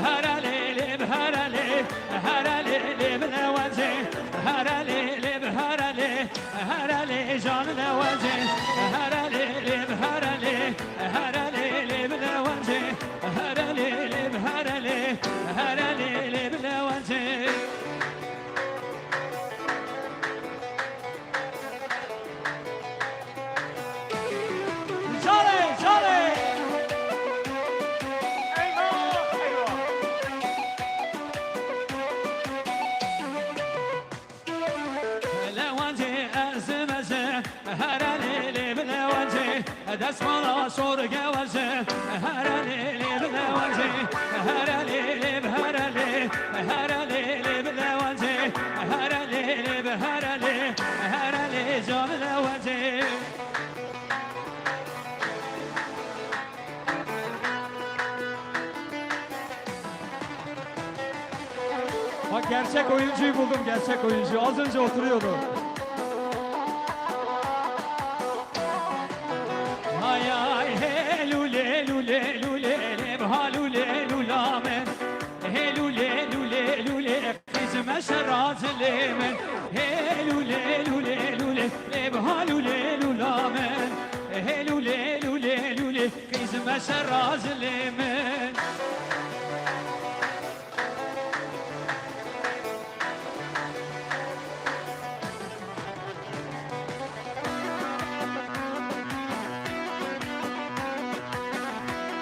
هرالي بهرالي هرالي بلوانزي هرالي بهرالي هرالي جان لوانزي هرالي بهرالي هرالي بلوانزي هرالي بهرالي هرالي بلوانزي دست مالا سرگه وزه هرلی بلوانزه هرلی بهرلی هرلی بلوانزه هرلی بهرلی هرلی جا بلوانزه Bak gerçek oyuncuyu buldum, gerçek oyuncu. Az önce oturuyordu. Ay ay he lule lule lule lebha lule lulamen he lule lule lule kızma şeraz lemen he lule lule lule lebha lule lulamen he lule lule lule kızma şeraz lemen